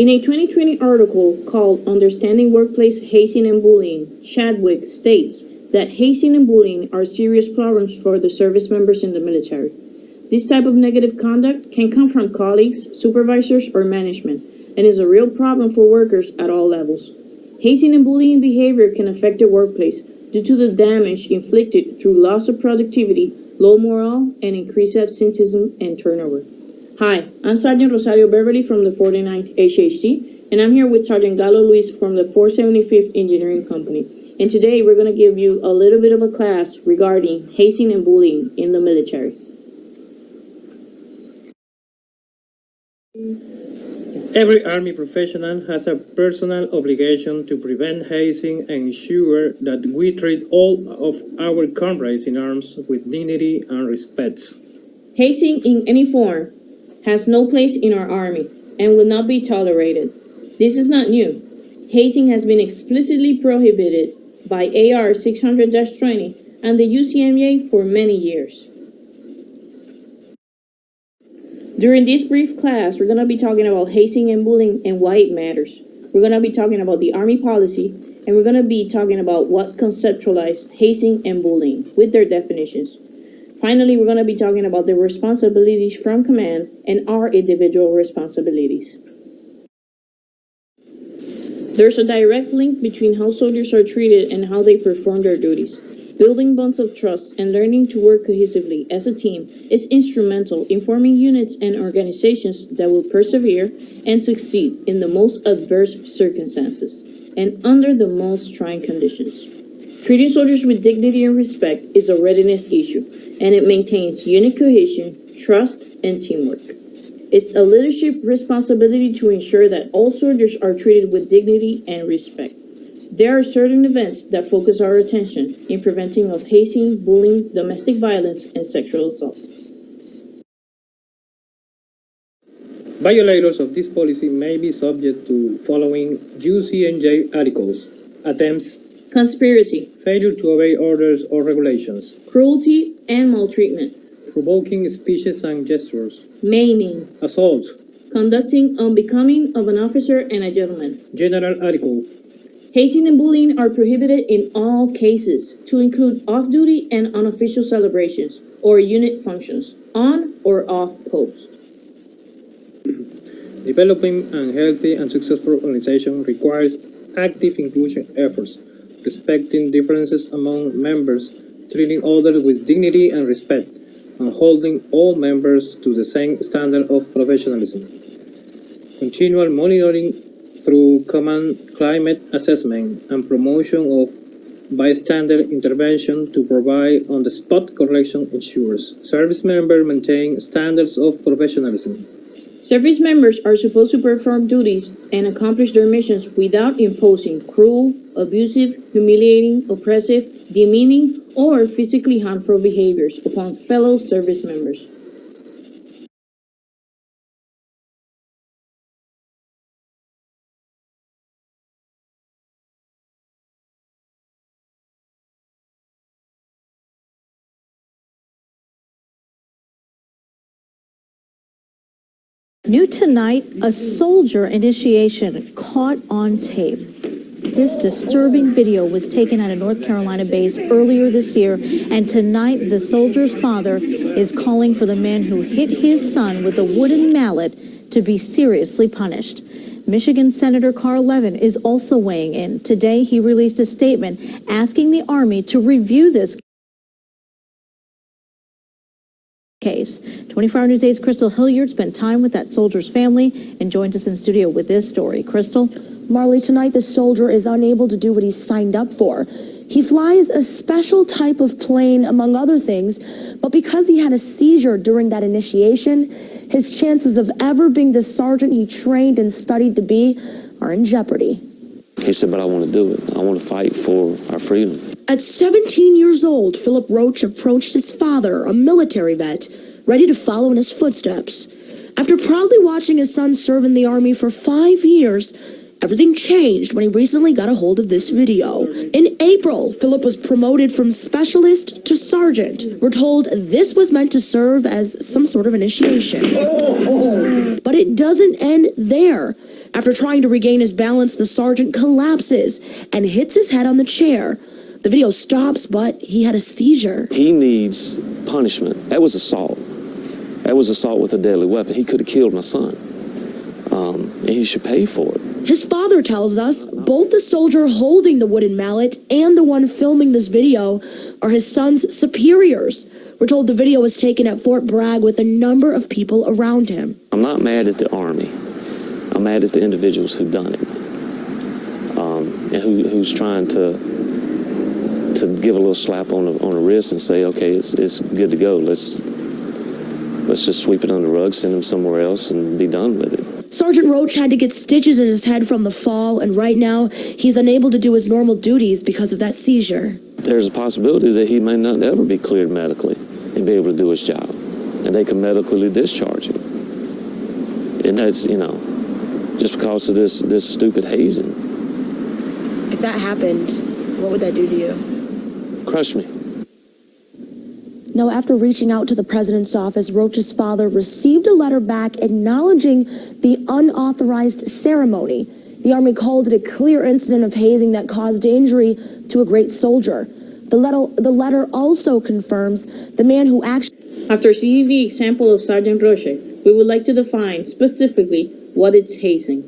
In a 2020 article called Understanding Workplace Hazing and Bullying, Chadwick states that hazing and bullying are serious problems for the service members in the military. This type of negative conduct can come from colleagues, supervisors, or management, and is a real problem for workers at all levels. Hazing and bullying behavior can affect the workplace due to the damage inflicted through loss of productivity, low morale, and increased absenteeism and turnover. Hi, I'm Sergeant Rosario Beverly from the 49th HHC, and I'm here with Sergeant Galo Luis from the 475th Engineering Company. And today we're going to give you a little bit of a class regarding hazing and bullying in the military. Every Army professional has a personal obligation to prevent hazing and ensure that we treat all of our comrades in arms with dignity and respect. Hazing in any form has no place in our Army and will not be tolerated. This is not new. Hazing has been explicitly prohibited by AR 600-20 and the UCMJ for many years. During this brief class, we're going to be talking about hazing and bullying and why it matters. We're going to be talking about the Army policy, and we're going to be talking about what conceptualizes hazing and bullying with their definitions. Finally, we're going to be talking about the responsibilities from command and our individual responsibilities. There's a direct link between how soldiers are treated and how they perform their duties. Building bonds of trust and learning to work cohesively as a team is instrumental in forming units and organizations that will persevere and succeed in the most adverse circumstances and under the most trying conditions. Treating soldiers with dignity and respect is a readiness issue, and it maintains unit cohesion, trust, and teamwork. It's a leadership responsibility to ensure that all soldiers are treated with dignity and respect. There are certain events that focus our attention in preventing of hazing, bullying, domestic violence, and sexual assault. Violators of this policy may be subject to following UCMJ articles: attempts, conspiracy, failure to obey orders or regulations, cruelty and maltreatment, provoking speeches and gestures, maiming, assault, conducting unbecoming of an officer and a gentleman. General article. Hazing and bullying are prohibited in all cases, to include off-duty and unofficial celebrations or unit functions, on or off post. Developing a healthy and successful organization requires active inclusion efforts, respecting differences among members, treating others with dignity and respect, and holding all members to the same standard of professionalism. Continual monitoring through command climate assessment and promotion of bystander intervention to provide on-the-spot correction ensures service members maintain standards of professionalism. Service members are supposed to perform duties and accomplish their missions without imposing cruel, abusive, humiliating, oppressive, demeaning, or physically harmful behaviors upon fellow service members. New tonight, a soldier initiation caught on tape. This disturbing video was taken at a North Carolina base earlier this year, and tonight the soldier's father is calling for the man who hit his son with a wooden mallet to be seriously punished. Michigan Senator Carl Levin is also weighing in. Today he released a statement asking the Army to review this case. 24 Hour News 8's Crystal Hilliard spent time with that soldier's family and joins us in studio with this story. Crystal? Marley, tonight the soldier is unable to do what he's signed up for. He flies a special type of plane, among other things, but because he had a seizure during that initiation, his chances of ever being the sergeant he trained and studied to be are in jeopardy. He said, but I want to do it. I want to fight for our freedom. At 17 years old, Philip Roche approached his father, a military vet, ready to follow in his footsteps. After proudly watching his son serve in the Army for 5 years, everything changed when he recently got a hold of this video. In April, Philip was promoted from specialist to sergeant. We're told this was meant to serve as some sort of initiation. But it doesn't end there. After trying to regain his balance, the sergeant collapses and hits his head on the chair. The video stops, but he had a seizure. He needs punishment. That was assault. That was assault with a deadly weapon. He could have killed my son. And he should pay for it. His father tells us both the soldier holding the wooden mallet and the one filming this video are his son's superiors. We're told the video was taken at Fort Bragg with a number of people around him. I'm not mad at the Army. I'm mad at the individuals who've done it. And who's trying to give a little slap on the wrist and say, okay, it's good to go. Let's just sweep it under the rug, send him somewhere else, and be done with it. Sergeant Roche had to get stitches in his head from the fall, and right now he's unable to do his normal duties because of that seizure. There's a possibility that he may not ever be cleared medically and be able to do his job, and they can medically discharge him. And that's, just because of this stupid hazing. If that happened, what would that do to you? Crush me. Now, after reaching out to the president's office, Roche's father received a letter back acknowledging the unauthorized ceremony. The Army called it a clear incident of hazing that caused injury to a great soldier. The letter also confirms the man who actually... After seeing the example of Sergeant Roche, we would like to define specifically what is hazing.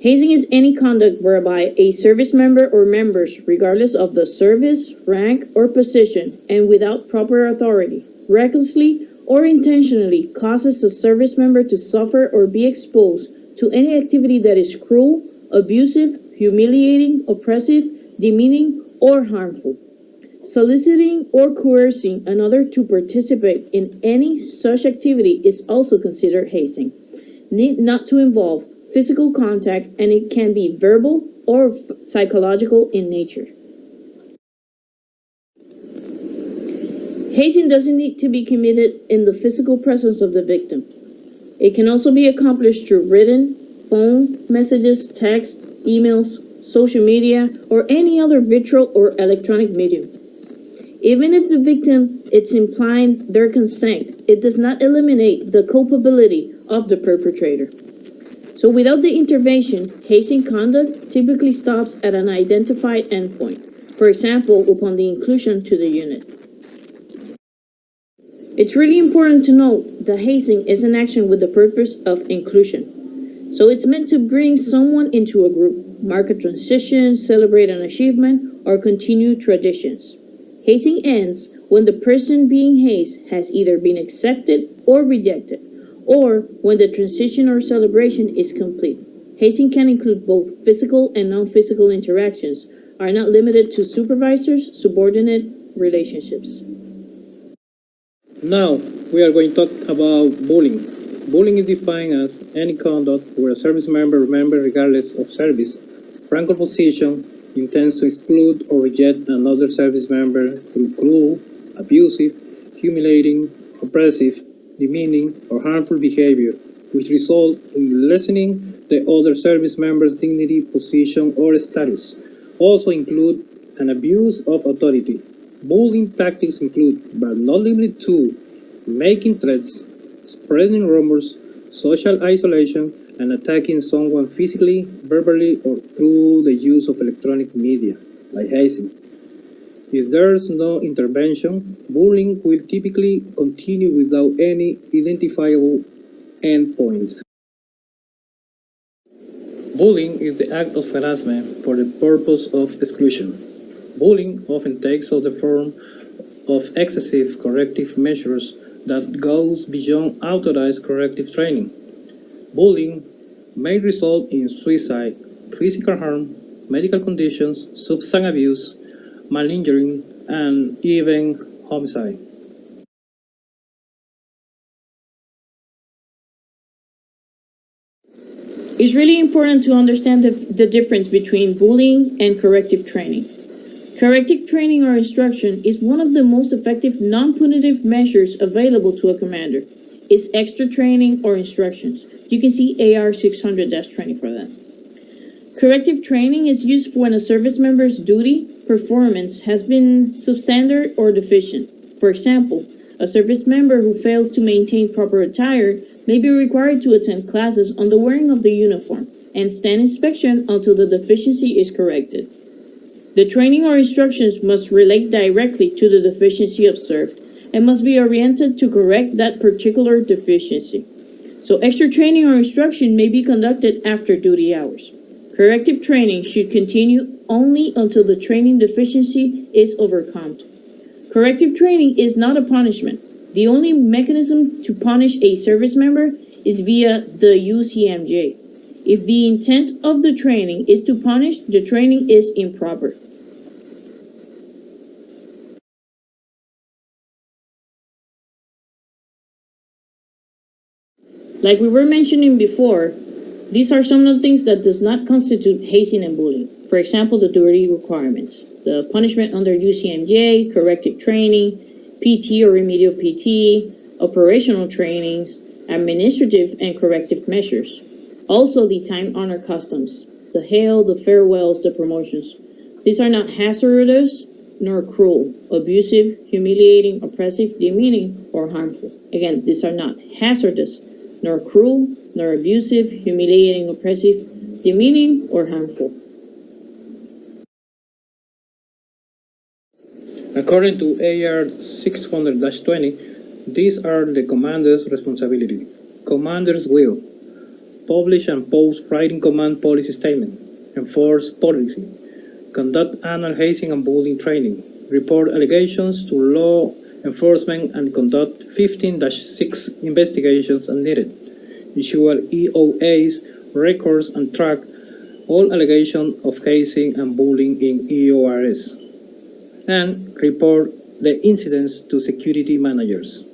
Hazing is any conduct whereby a service member or members, regardless of the service, rank, or position, and without proper authority, recklessly or intentionally causes a service member to suffer or be exposed to any activity that is cruel, abusive, humiliating, oppressive, demeaning, or harmful. Soliciting or coercing another to participate in any such activity is also considered hazing. Need not to involve physical contact, and it can be verbal or psychological in nature. Hazing doesn't need to be committed in the physical presence of the victim. It can also be accomplished through written, phone, messages, text, emails, social media, or any other virtual or electronic medium. Even if the victim is implying their consent, it does not eliminate the culpability of the perpetrator. So without the intervention, hazing conduct typically stops at an identified endpoint, for example, upon the inclusion to the unit. It's really important to note that hazing is an action with the purpose of inclusion. So it's meant to bring someone into a group, mark a transition, celebrate an achievement, or continue traditions. Hazing ends when the person being hazed has either been accepted or rejected, or when the transition or celebration is complete. Hazing can include both physical and non-physical interactions, are not limited to supervisors, subordinate relationships. Now, we are going to talk about bullying. Bullying is defined as any conduct where a service member, regardless of service, rank or position, intends to exclude or reject another service member through cruel, abusive, humiliating, oppressive, demeaning, or harmful behavior, which result in lessening the other service member's dignity, position, or status. Also include an abuse of authority. Bullying tactics include, but not limited to, making threats, spreading rumors, social isolation, and attacking someone physically, verbally, or through the use of electronic media, like hazing. If there's no intervention, bullying will typically continue without any identifiable endpoints. Bullying is the act of harassment for the purpose of exclusion. Bullying often takes the form of excessive corrective measures that goes beyond authorized corrective training. Bullying may result in suicide, physical harm, medical conditions, substance abuse, malingering, and even homicide. It's really important to understand the difference between bullying and corrective training. Corrective training or instruction is one of the most effective non-punitive measures available to a commander. It's extra training or instructions. You can see AR 600-20 for that. Corrective training is used when a service member's duty performance has been substandard or deficient. For example, a service member who fails to maintain proper attire may be required to attend classes on the wearing of the uniform, and stand inspection until the deficiency is corrected. The training or instructions must relate directly to the deficiency observed and must be oriented to correct that particular deficiency. So extra training or instruction may be conducted after duty hours. Corrective training should continue only until the training deficiency is overcome. Corrective training is not a punishment. The only mechanism to punish a service member is via the UCMJ. If the intent of the training is to punish, the training is improper. Like we were mentioning before, these are some of the things that does not constitute hazing and bullying. For example, the duty requirements, the punishment under UCMJ, corrective training, PT or remedial PT, operational trainings, administrative and corrective measures. Also the time-honored customs, the hail, the farewells, the promotions. These are not hazardous nor cruel, abusive, humiliating, oppressive, demeaning, or harmful. Again, these are not hazardous nor cruel, nor abusive, humiliating, oppressive, demeaning, or harmful. According to AR 600-20, these are the commander's responsibility. Commanders will publish and post writing command policy statement, enforce policy, conduct annual hazing and bullying training, report allegations to law enforcement and conduct 15-6 investigations as needed, issue EOAs, records and track all allegations of hazing and bullying in EORS, and report the incidents to security managers.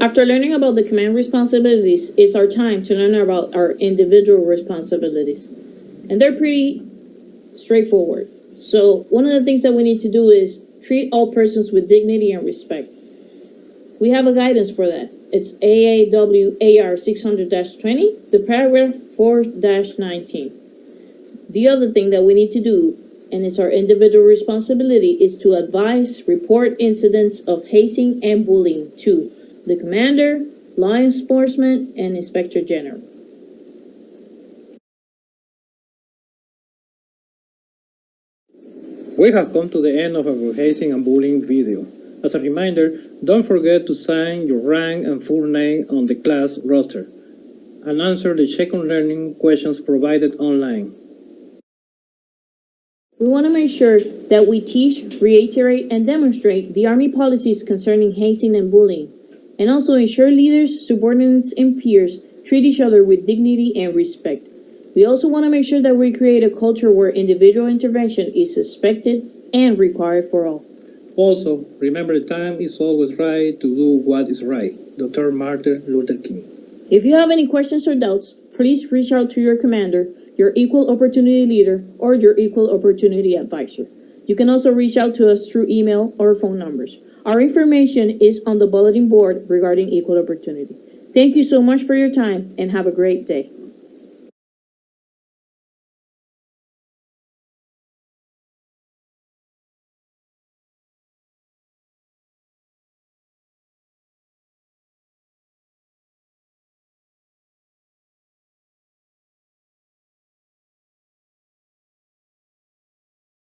After learning about the command responsibilities, it's our time to learn about our individual responsibilities. And they're pretty straightforward. So one of the things that we need to do is treat all persons with dignity and respect. We have a guidance for that. It's AAWAR 600-20, the paragraph 4-19. The other thing that we need to do, and it's our individual responsibility, is to advise, report incidents of hazing and bullying to the commander, law enforcement, and inspector general. We have come to the end of our hazing and bullying video. As a reminder, don't forget to sign your rank and full name on the class roster and answer the second learning questions provided online. We want to make sure that we teach, reiterate, and demonstrate the Army policies concerning hazing and bullying, and also ensure leaders, subordinates, and peers treat each other with dignity and respect. We also want to make sure that we create a culture where individual intervention is expected and required for all. Also, remember the time is always right to do what is right. Dr. Martin Luther King. If you have any questions or doubts, please reach out to your commander, your equal opportunity leader, or your equal opportunity advisor. You can also reach out to us through email or phone numbers. Our information is on the bulletin board regarding equal opportunity. Thank you so much for your time and have a great day.